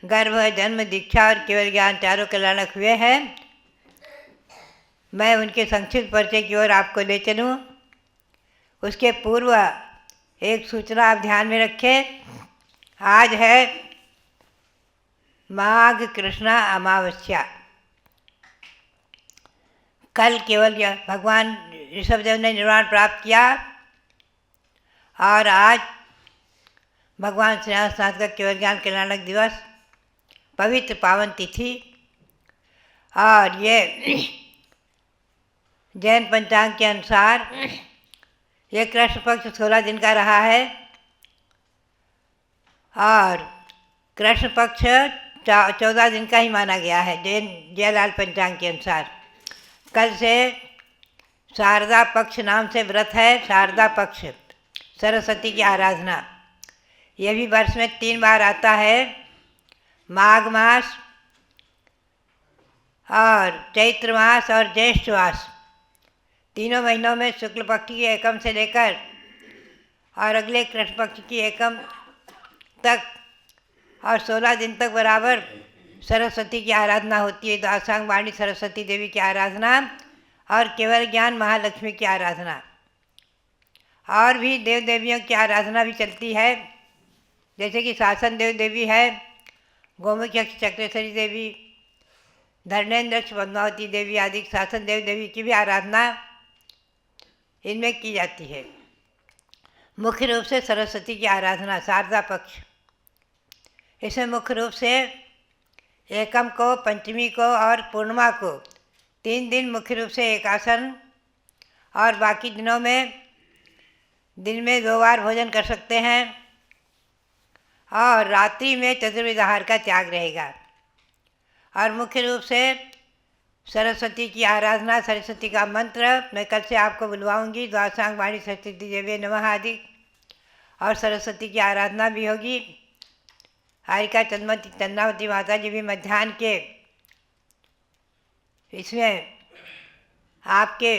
गर्भ, जन्म, दीक्षा और केवल ज्ञान चारों कल्याणक हुए हैं। मैं उनके संक्षिप्त परिचय की ओर आपको ले चलूँ। उसके पूर्व एक सूचना आप ध्यान में रखें। आज है माघ कृष्णा अमावस्या। कल केवल भगवान ऋषभदेव ने निर्वाण प्राप्त किया और आज भगवान श्री हंसनाथ का केवल ज्ञान कल्याणक दिवस, पवित्र पावन तिथि। और ये जैन पंचांग के अनुसार ये कृष्ण पक्ष 16 दिन का रहा है और कृष्ण पक्ष 14 दिन का ही माना गया है जयलाल पंचांग के अनुसार। कल से शारदा पक्ष नाम से व्रत है। शारदा पक्ष सरस्वती की आराधना, यह भी वर्ष में 3 बार आता है। माघ मास और चैत्र मास और ज्येष्ठ मास, तीनों महीनों में शुक्ल पक्ष की एकम से लेकर और अगले कृष्ण पक्ष की एकम तक और 16 दिन तक बराबर सरस्वती की आराधना होती है। दासांग वाणी सरस्वती देवी की आराधना और केवल ज्ञान महालक्ष्मी की आराधना, और भी देव देवियों की आराधना भी चलती है। जैसे कि शासन देव देवी है, गोमुख यक्ष चक्रेश्वरी देवी, धर्मेंद्र पद्मावती देवी आदि शासन देव देवी की भी आराधना इनमें की जाती है। मुख्य रूप से सरस्वती की आराधना शारदा पक्ष, इसमें मुख्य रूप से एकम को, पंचमी को और पूर्णिमा को 3 दिन मुख्य रूप से एकासन, और बाकी दिनों में दिन में 2 बार भोजन कर सकते हैं और रात्रि में चतुर्विध आहार का त्याग रहेगा। और मुख्य रूप से सरस्वती की आराधना, सरस्वती का मंत्र मैं कल से आपको बुलवाऊंगी। द्वादशांग वाणी सरस्वती देवी नमः आदि, और सरस्वती की आराधना भी होगी। हारिका चंद्रावती माता जी भी मध्याह्न के इसमें आपके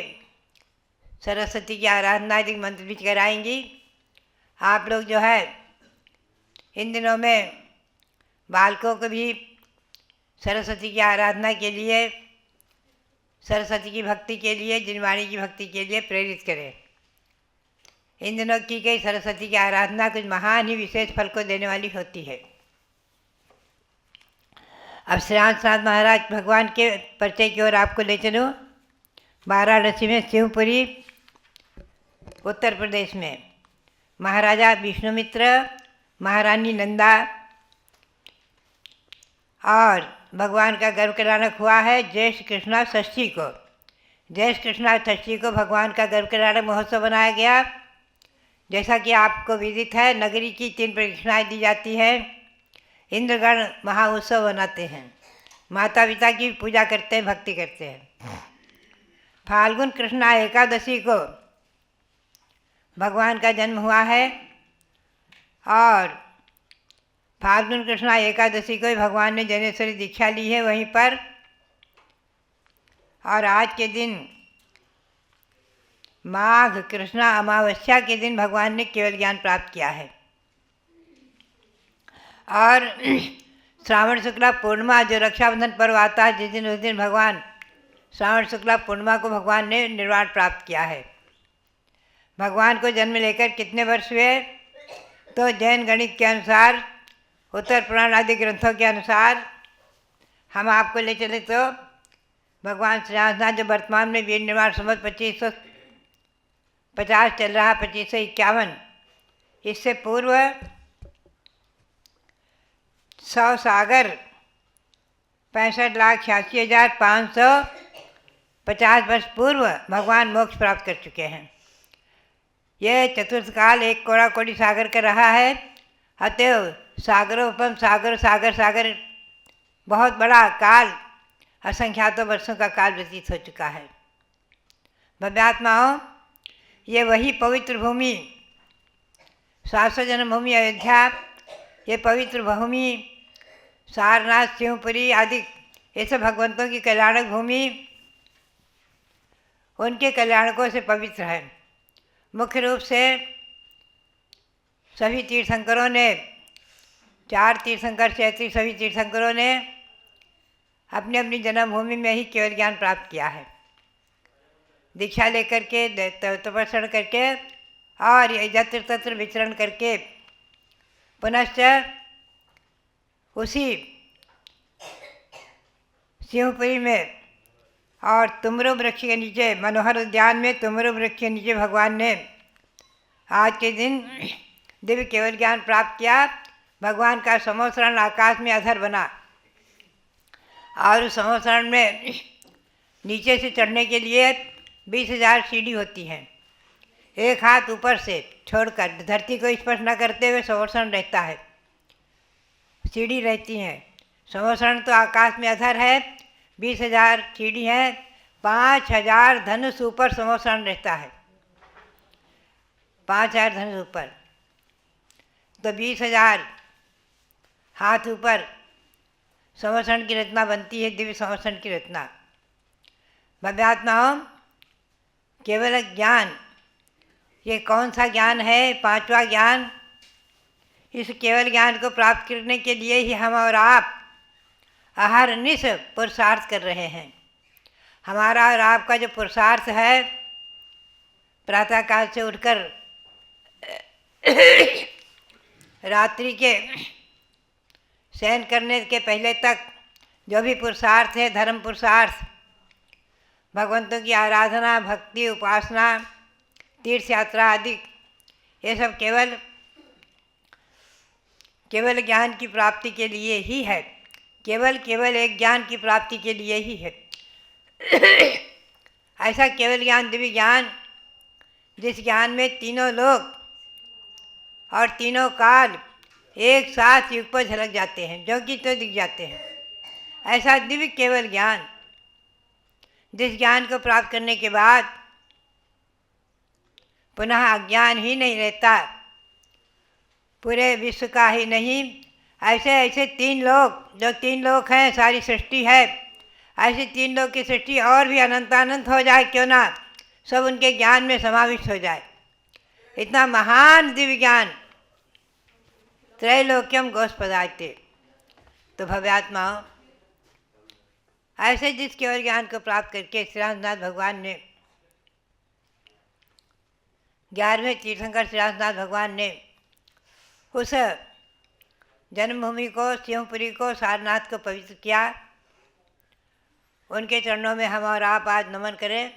सरस्वती की आराधना आदि मंत्र भी कराएंगी। आप लोग जो है इन दिनों में बालकों को भी सरस्वती की आराधना के लिए, सरस्वती की भक्ति के लिए, जिनवाणी की भक्ति के लिए प्रेरित करें। इन दिनों की गई सरस्वती की आराधना कुछ महान ही विशेष फल को देने वाली होती है। अब श्री हंसनाथ महाराज भगवान के परिचय की ओर आपको ले चलूँ। वाराणसी में शिवपुरी, उत्तर प्रदेश में महाराजा विष्णुमित्र, महारानी नंदा और भगवान का गर्भ कल्याणक हुआ है ज्येष्ठ कृष्णा षष्ठी को। ज्येष्ठ कृष्णा षष्ठी को भगवान का गर्भ कल्याणक महोत्सव बनाया गया। जैसा कि आपको विदित है, नगरी की 3 प्रदक्षिणाएँ दी जाती हैं। इंद्रगण महाउत्सव बनाते हैं, माता पिता की पूजा करते हैं, भक्ति करते हैं। फाल्गुन कृष्णा एकादशी को भगवान का जन्म हुआ है और फाल्गुन कृष्णा एकादशी को ही भगवान ने जनेश्वरी दीक्षा ली है वहीं पर। और आज के दिन माघ कृष्णा अमावस्या के दिन भगवान ने केवल ज्ञान प्राप्त किया है। और श्रावण शुक्ला पूर्णिमा जो रक्षाबंधन पर्व आता है जिस दिन, उस दिन भगवान श्रावण शुक्ला पूर्णिमा को भगवान ने निर्वाण प्राप्त किया है। भगवान को जन्म लेकर कितने वर्ष हुए? तो जैन गणित के अनुसार, उत्तर पुराण आदि ग्रंथों के अनुसार हम आपको ले चले तो भगवान श्री हंसनाथ जो वर्तमान में वीर निर्माण संवत 2550 चल रहा, 2551, इससे पूर्व 100 सागर 65,86,550 वर्ष पूर्व भगवान मोक्ष प्राप्त कर चुके हैं। यह चतुर्थ काल एक कोड़ा कोड़ी सागर का रहा है। अतएव सागरोपम सागर सागर सागर बहुत बड़ा काल, असंख्यातों वर्षों का काल व्यतीत हो चुका है। भव्यात्माओं, ये वही पवित्र भूमि, शाश्वत जन्मभूमि अयोध्या, ये पवित्र भूमि सारनाथ, शिवपुरी आदि ये सब भगवंतों की कल्याणक भूमि उनके कल्याणकों से पवित्र है। मुख्य रूप से सभी तीर्थंकरों ने, 4 तीर्थंकर से अतिरिक्त सभी तीर्थंकरों ने अपनी अपनी जन्मभूमि में ही केवल ज्ञान प्राप्त किया है। दीक्षा लेकर के, तपस्या करके और यत्र तत्र विचरण करके पुनश्च उसी शिवपुरी में और तुमरो वृक्ष के नीचे, मनोहर उद्यान में तुमरो वृक्ष के नीचे भगवान ने आज के दिन दिव्य केवल ज्ञान प्राप्त किया। भगवान का समोसरण आकाश में अधर बना और उस समोसरण में नीचे से चढ़ने के लिए 20,000 सीढ़ी होती हैं। एक हाथ ऊपर से छोड़कर धरती को स्पर्श न करते हुए समोसरण रहता है, सीढ़ी रहती हैं। समोसरण तो आकाश में अधर है, 20,000 सीढ़ी हैं, 5,000 धनुष ऊपर समोसरण रहता है, 5,000 धनुष ऊपर, तो 20,000 हाथ ऊपर समोसरण की रचना बनती है, दिव्य समोसरण की रचना। भव्यात्माओं, केवल ज्ञान, ये कौन सा ज्ञान है? 5वां ज्ञान। इस केवल ज्ञान को प्राप्त करने के लिए ही हम और आप अहरनिश पुरुषार्थ कर रहे हैं। हमारा और आपका जो पुरुषार्थ है, प्रातःकाल से उठकर रात्रि के शयन करने के पहले तक जो भी पुरुषार्थ है, धर्म पुरुषार्थ, भगवंतों की आराधना, भक्ति, उपासना, तीर्थ यात्रा आदि, ये सब केवल ज्ञान की प्राप्ति के लिए ही है। केवल एक ज्ञान की प्राप्ति के लिए ही है। ऐसा केवल ज्ञान, दिव्य ज्ञान, जिस ज्ञान में तीनों लोक और तीनों काल एक साथ युग पर झलक जाते हैं, जो कि तो दिख जाते हैं। ऐसा दिव्य केवल ज्ञान, जिस ज्ञान को प्राप्त करने के बाद पुनः अज्ञान ही नहीं रहता, पूरे विश्व का ही नहीं, ऐसे 3 लोक, जो 3 लोक हैं, सारी सृष्टि है, ऐसे 3 लोक की सृष्टि और भी अनंतानंत हो जाए क्यों ना, सब उनके ज्ञान में समाविष्ट हो जाए। इतना महान दिव्य ज्ञान, त्रैलोक्यम गोस्पदायते। तो भव्यात्माओं, ऐसे जिस केवल ज्ञान को प्राप्त करके श्री रामनाथ भगवान ने, 11वें तीर्थंकर श्री रामनाथ भगवान ने उस जन्मभूमि को, शिवपुरी को, सारनाथ को पवित्र किया। उनके चरणों में हम और आप आज नमन करें,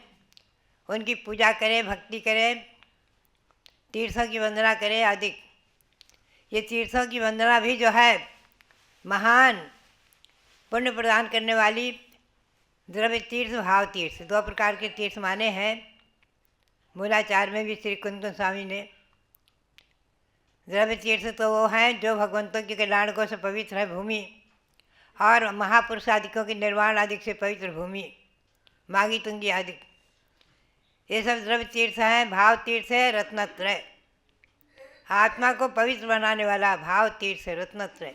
उनकी पूजा करें, भक्ति करें, तीर्थों की वंदना करें आदि। ये तीर्थों की वंदना भी जो है महान पुण्य प्रदान करने वाली, द्रव्य तीर्थ, भाव तीर्थ, 2 प्रकार के तीर्थ माने हैं मूलाचार में भी श्री कुंद स्वामी ने। द्रव्य तीर्थ तो वो हैं जो भगवंतों के कल्याणकों से पवित्र है भूमि, और महापुरुष आदिकों के निर्वाण आदि से पवित्र भूमि, मागी तुंगी आदि, ये सब द्रव्य तीर्थ हैं। भाव तीर्थ है रत्नत्रय, आत्मा को पवित्र बनाने वाला भाव तीर्थ है रत्नत्रय।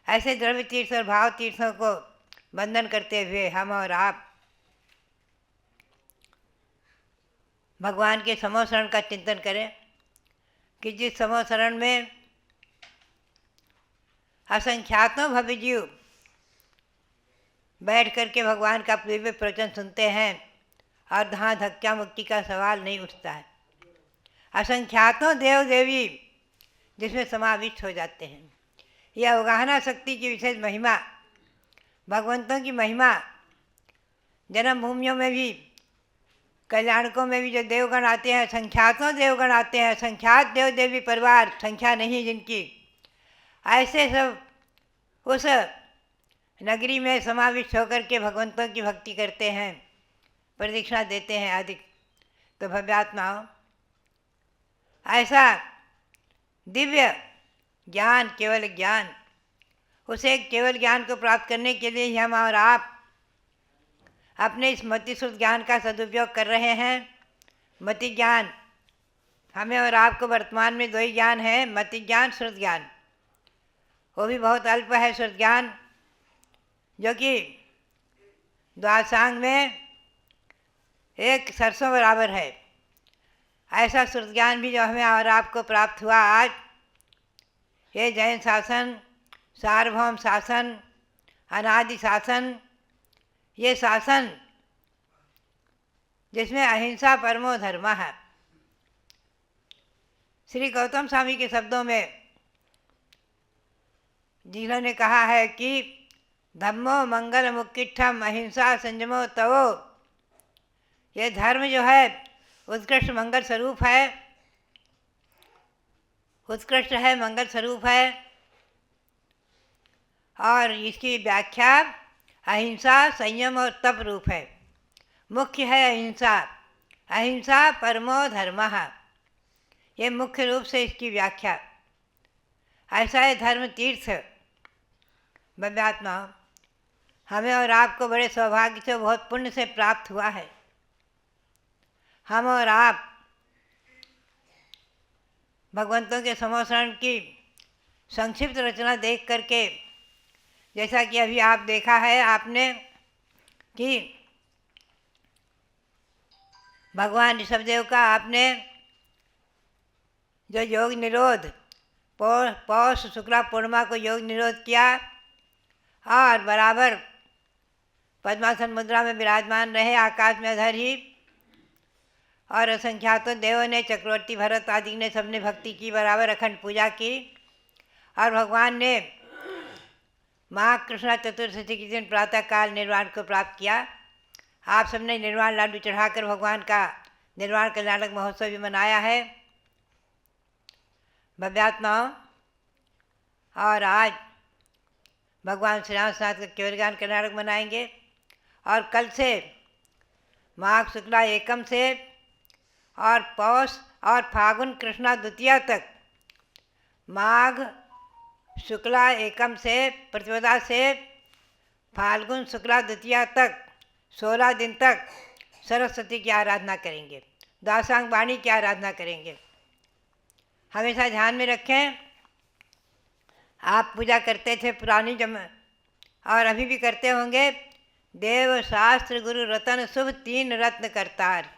ऐसे द्रव्य तीर्थ और भाव तीर्थों को वंदन करते हुए हम और आप भगवान के समोसरण का चिंतन करें कि जिस समोसरण में असंख्यातों भव्य जीव बैठ करके भगवान का दिव्य प्रवचन सुनते हैं और जहाँ धक्का मुक्ति का सवाल नहीं उठता है। असंख्यातों देव देवी जिसमें समाविष्ट हो जाते हैं। यह अवगाहना शक्ति की विशेष महिमा, भगवंतों की महिमा, जन्मभूमियों में भी, कल्याणकों में भी जो देवगण आते हैं, संख्यातों देवगण आते हैं, संख्यात देव देवी परिवार, संख्या नहीं जिनकी, ऐसे सब उस नगरी में समाविष्ट होकर के भगवंतों की भक्ति करते हैं, प्रदक्षिणा देते हैं आदि। तो भव्यात्माओं, ऐसा दिव्य ज्ञान, केवल ज्ञान, उसे केवल ज्ञान को प्राप्त करने के लिए ही हम और आप अपने इस मतिश्रुत ज्ञान का सदुपयोग कर रहे हैं। मति ज्ञान, हमें और आपको वर्तमान में 2 ही ज्ञान है, मति ज्ञान, श्रुत ज्ञान। वो भी बहुत अल्प है श्रुत ज्ञान, जो कि द्वादशांग में एक सरसों बराबर है। ऐसा श्रुत ज्ञान भी जो हमें और आपको प्राप्त हुआ आज, ये जैन शासन, सार्वभौम शासन, अनादि शासन, ये शासन जिसमें अहिंसा परमो धर्म है। श्री गौतम स्वामी के शब्दों में जिन्होंने कहा है कि धम्मो मंगल मुक्किठम अहिंसा संयमो तवो, ये धर्म जो है उत्कृष्ट मंगल स्वरूप है, उत्कृष्ट है, मंगल स्वरूप है। और इसकी व्याख्या अहिंसा संयम और तप रूप है। मुख्य है अहिंसा, अहिंसा परमो धर्मः, ये मुख्य रूप से इसकी व्याख्या। ऐसा है धर्म तीर्थ भव्यात्मा हमें और आपको बड़े सौभाग्य से, बहुत पुण्य से प्राप्त हुआ है। हम और आप भगवंतों के समोसरण की संक्षिप्त रचना देख करके, जैसा कि अभी आप देखा है आपने कि भगवान ऋषभदेव का आपने जो योग निरोध पौष शुक्ला पूर्णिमा को योग निरोध किया और बराबर पद्मासन मुद्रा में विराजमान रहे आकाश में अधर ही, और असंख्यातों देवों ने, चक्रवर्ती भरत आदि ने, सबने भक्ति की, बराबर अखंड पूजा की। और भगवान ने माघ कृष्णा चतुर्दशी के दिन प्रातःकाल निर्वाण को प्राप्त किया। आप सबने निर्वाण लाडू चढ़ाकर भगवान का निर्वाण कल्याणक महोत्सव भी मनाया है भव्यात्माओं। और आज भगवान श्री रामनाथ का केवलज्ञान कल्याणक मनाएंगे। और कल से माघ शुक्ला एकम से और पौष और फागुन कृष्णा द्वितीया तक, माघ शुक्ला एकम से प्रतिपदा से फाल्गुन शुक्ला द्वितीया तक 16 दिन तक सरस्वती की आराधना करेंगे, दासांग वाणी की आराधना करेंगे। हमेशा ध्यान में रखें, आप पूजा करते थे पुरानी और अभी भी करते होंगे। देव शास्त्र गुरु रतन शुभ 3 रत्न करतार।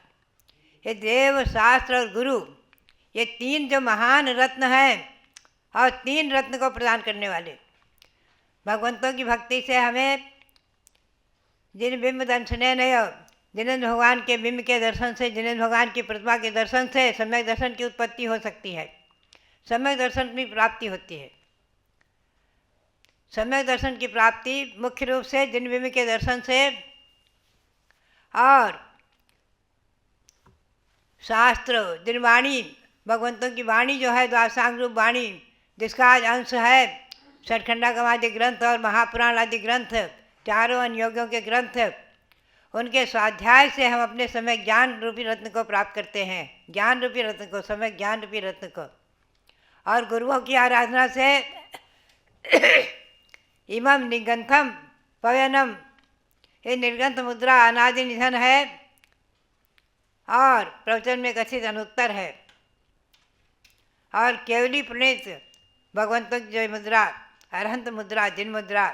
ये देव शास्त्र और गुरु, ये 3 जो महान रत्न हैं और 3 रत्न को प्रदान करने वाले भगवंतों की भक्ति से हमें जिन बिंब दर्शनेन, जिनेन्द्र भगवान के बिंब के दर्शन से, जिनेन्द्र भगवान की प्रतिमा के दर्शन से सम्यक दर्शन की उत्पत्ति हो सकती है, सम्यक दर्शन की प्राप्ति होती है। सम्यक दर्शन की प्राप्ति मुख्य रूप से जिन बिंब के दर्शन से और शास्त्र, जिन वाणी, भगवंतों की वाणी जो है द्वादशांग रूप वाणी, जिसका आज अंश है षटखंडागम आदि ग्रंथ और महापुराण आदि ग्रंथ, चारों अनुयोगियों के ग्रंथ, उनके स्वाध्याय से हम अपने समय ज्ञान रूपी रत्न को प्राप्त करते हैं, ज्ञान रूपी रत्न को, समय ज्ञान रूपी रत्न को। और गुरुओं की आराधना से इमम निगंथम पवनम, ये निर्गंथ मुद्रा अनादि निधन है और प्रवचन में कथित अनुत्तर है। और केवली प्रणीत भगवंतों की जो मुद्रा, अरहंत मुद्रा, जिन मुद्रा,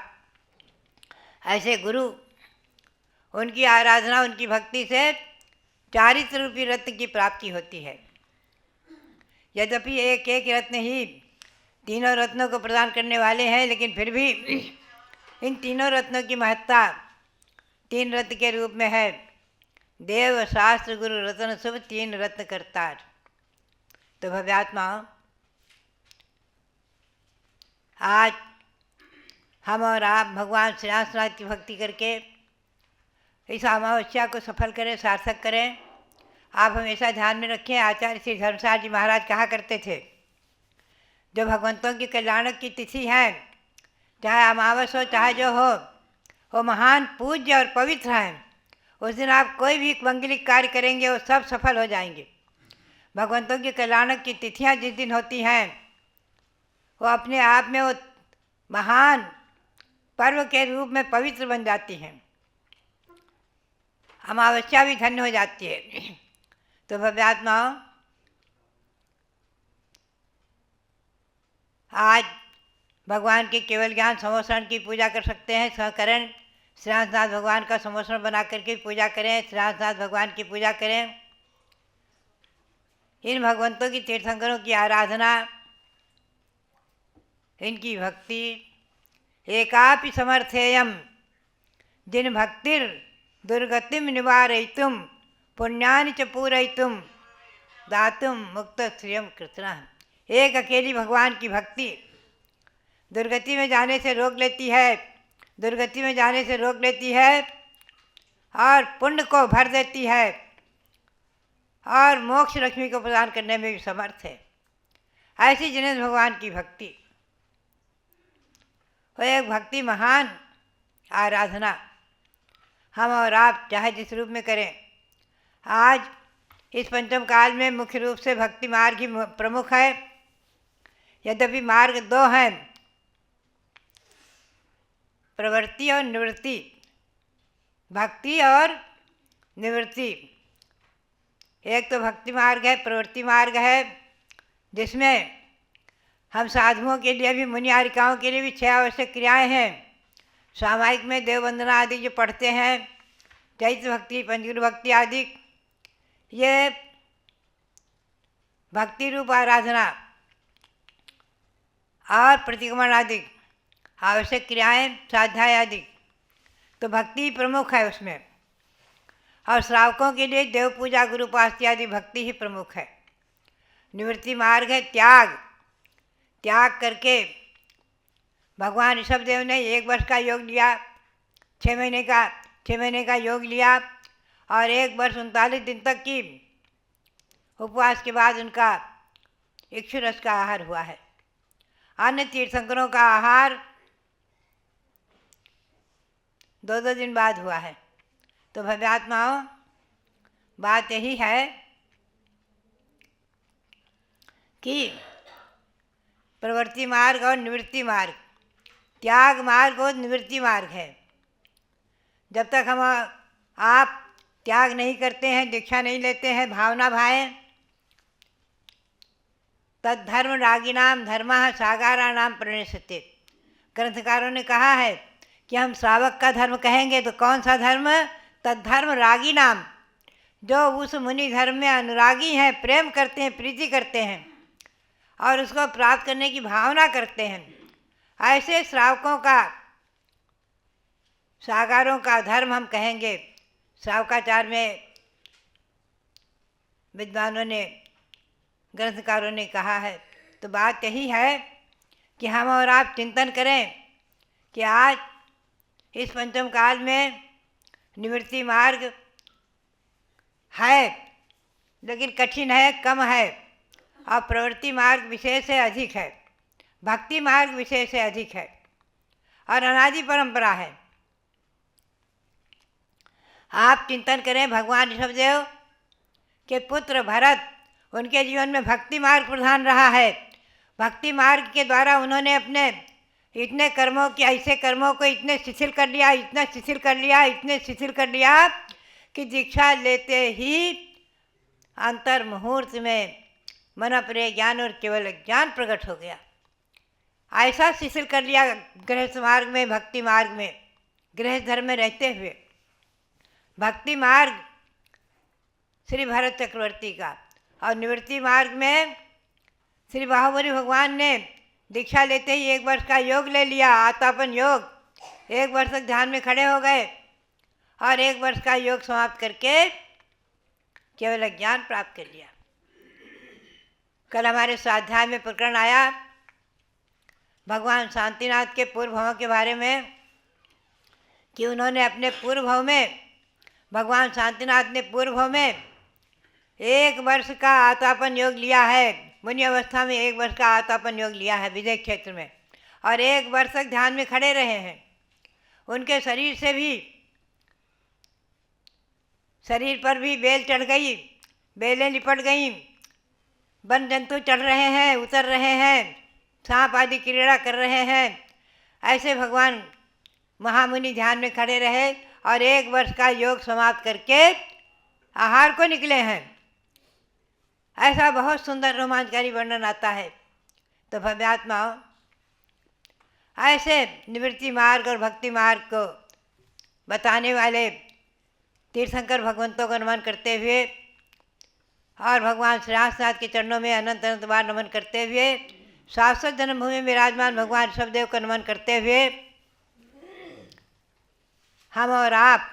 ऐसे गुरु, उनकी आराधना, उनकी भक्ति से चारित्र रूपी रत्न की प्राप्ति होती है। यद्यपि एक एक रत्न ही तीनों रत्नों को प्रदान करने वाले हैं, लेकिन फिर भी इन तीनों रत्नों की महत्ता 3 रत्न के रूप में है। देव शास्त्र गुरु रत्न शुभ 3 रत्न करतार। तो भव्यात्मा, आज हम और आप भगवान श्री रामनाथ की भक्ति करके इस अमावस्या को सफल करें, सार्थक करें। आप हमेशा ध्यान में रखें, आचार्य श्री धर्मसार जी महाराज कहा करते थे, जो भगवंतों की कल्याणक की तिथि है, चाहे अमावस हो चाहे जो हो, वो महान पूज्य और पवित्र हैं। उस दिन आप कोई भी मंगलिक कार्य करेंगे वो सब सफल हो जाएंगे। भगवंतों की कल्याणक की तिथियां जिस दिन होती हैं, वो अपने आप में वो महान पर्व के रूप में पवित्र बन जाती हैं। अमावस्या भी धन्य हो जाती है। तो भव्यात्माओं, आज भगवान के केवल ज्ञान समोसरण की पूजा कर सकते हैं, करें। श्रीनाथ भगवान का समोसरण बना करके पूजा करें, श्रीनाथ भगवान की पूजा करें। इन भगवंतों की तीर्थंकरों की आराधना, इनकी भक्ति एकापि समर्थेयम जिन भक्तिर दुर्गतिम निवारयितुम पुण्यानि च पूरयितुम दातुम मुक्त श्रियम कृतना। एक अकेली भगवान की भक्ति दुर्गति में जाने से रोक लेती है, दुर्गति में जाने से रोक लेती है और पुण्य को भर देती है और मोक्ष लक्ष्मी को प्रदान करने में भी समर्थ है। ऐसी जिनेन्द्र भगवान की भक्ति, वो एक भक्ति महान आराधना हम और आप चाहे जिस रूप में करें। आज इस पंचम काल में मुख्य रूप से भक्ति मार्ग ही प्रमुख है। यद्यपि मार्ग दो हैं, प्रवृत्ति और निवृत्ति, भक्ति और निवृत्ति। एक तो भक्ति मार्ग है, प्रवृत्ति मार्ग है, जिसमें हम साधुओं के लिए भी, मुनि आरिकाओं के लिए भी 6 आवश्यक क्रियाएं हैं। सामायिक में देव वंदना आदि जो पढ़ते हैं, चैत्र भक्ति, पंचगुरु भक्ति आदि, ये भक्ति रूप आराधना और प्रतिक्रमण आदि आवश्यक क्रियाएं, स्वाध्याय आदि, तो भक्ति प्रमुख है उसमें। और श्रावकों के लिए देव पूजा, गुरु उपासना आदि भक्ति ही प्रमुख है। निवृत्ति मार्ग है त्याग। त्याग करके भगवान ऋषभदेव ने 1 वर्ष का योग लिया, 6 महीने का योग लिया और 1 वर्ष 39 दिन तक की उपवास के बाद उनका इक्षु रस का आहार हुआ है। अन्य तीर्थंकरों का आहार 2-2 दिन बाद हुआ है। तो भव्यात्माओं, बात यही है कि प्रवृत्ति मार्ग और निवृत्ति मार्ग, त्याग मार्ग और निवृत्ति मार्ग है। जब तक हम आप त्याग नहीं करते हैं, दीक्षा नहीं लेते हैं, भावना भाएं, तद्धर्म रागिनाम धर्मः सागाराणाम प्रणश्यते। ग्रंथकारों ने कहा है कि हम श्रावक का धर्म कहेंगे तो कौन सा धर्म? तद्धर्म रागी नाम, जो उस मुनि धर्म में अनुरागी हैं, प्रेम करते हैं, प्रीति करते हैं और उसको प्राप्त करने की भावना करते हैं, ऐसे श्रावकों का, सागारों का धर्म हम कहेंगे। श्रावकाचार में विद्वानों ने, ग्रंथकारों ने कहा है। तो बात यही है कि हम और आप चिंतन करें कि आज इस पंचम काल में निवृत्ति मार्ग है, लेकिन कठिन है, कम है, और प्रवृत्ति मार्ग विशेष से अधिक है, भक्ति मार्ग विशेष से अधिक है और अनादि परंपरा है। आप चिंतन करें, भगवान ऋषभदेव के पुत्र भरत, उनके जीवन में भक्ति मार्ग प्रधान रहा है। भक्ति मार्ग के द्वारा उन्होंने अपने इतने कर्मों की, ऐसे कर्मों को इतने शिथिल कर लिया, इतना शिथिल कर लिया, इतने शिथिल कर लिया कि दीक्षा लेते ही अंतर मुहूर्त में मन प्रिय ज्ञान और केवल ज्ञान प्रकट हो गया। ऐसा शिथिल कर लिया गृहस्थ मार्ग में, भक्ति मार्ग में, गृहस्थ धर्म में रहते हुए। भक्ति मार्ग श्री भरत चक्रवर्ती का, और निवृत्ति मार्ग में श्री बाहुबली भगवान ने दीक्षा लेते ही 1 वर्ष का योग ले लिया, आतापन योग। 1 वर्ष तक ध्यान में खड़े हो गए और 1 वर्ष का योग समाप्त करके केवल ज्ञान प्राप्त कर लिया। कल हमारे स्वाध्याय में प्रकरण आया भगवान शांतिनाथ के पूर्व भवों के बारे में, कि उन्होंने अपने पूर्व भव में, भगवान शांतिनाथ ने पूर्व भव में 1 वर्ष का आतापन योग लिया है। मुनि अवस्था में 1 वर्ष का आतापन योग लिया है विजय क्षेत्र में, और 1 वर्ष तक ध्यान में खड़े रहे हैं। उनके शरीर से भी, शरीर पर भी बेल चढ़ गई, बेलें लिपट गईं, वन जंतु चढ़ रहे हैं, उतर रहे हैं, सांप आदि क्रीड़ा कर रहे हैं। ऐसे भगवान महामुनि ध्यान में खड़े रहे और 1 वर्ष का योग समाप्त करके आहार को निकले हैं। ऐसा बहुत सुंदर रोमांचकारी वर्णन आता है। तो भव्यात्माओं, ऐसे निवृत्ति मार्ग और भक्ति मार्ग को बताने वाले तीर्थंकर भगवंतों का नमन करते हुए और भगवान श्री हंसनाथ के चरणों में अनंत अनंत बार नमन करते हुए शाश्वत जन्मभूमि में विराजमान भगवान ऋषभदेव का नमन करते हुए हम और आप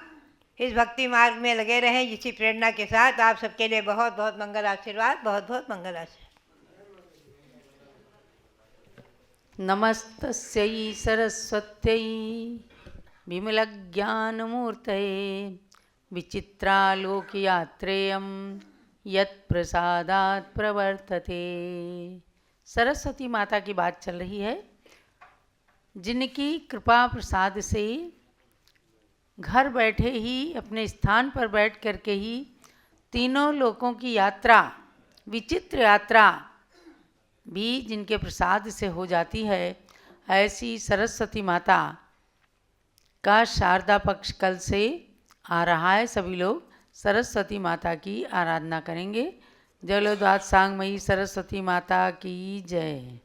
इस भक्ति मार्ग में लगे रहें। इसी प्रेरणा के साथ आप सबके लिए बहुत बहुत मंगल आशीर्वाद, बहुत बहुत मंगल आशीर्वाद। नमस्तस्यै सरस्वत्यै विमलज्ञानमूर्तये विचित्रालोकयात्रेयं यत्प्रसादात् प्रवर्तते। सरस्वती माता की बात चल रही है, जिनकी कृपा प्रसाद से घर बैठे ही अपने स्थान पर बैठ करके ही तीनों लोकों की यात्रा, विचित्र यात्रा भी जिनके प्रसाद से हो जाती है, ऐसी सरस्वती माता का शारदा पक्ष कल से आ रहा है। सभी लोग सरस्वती माता की आराधना करेंगे। जलोद्वाद सांगमयी सरस्वती माता की जय।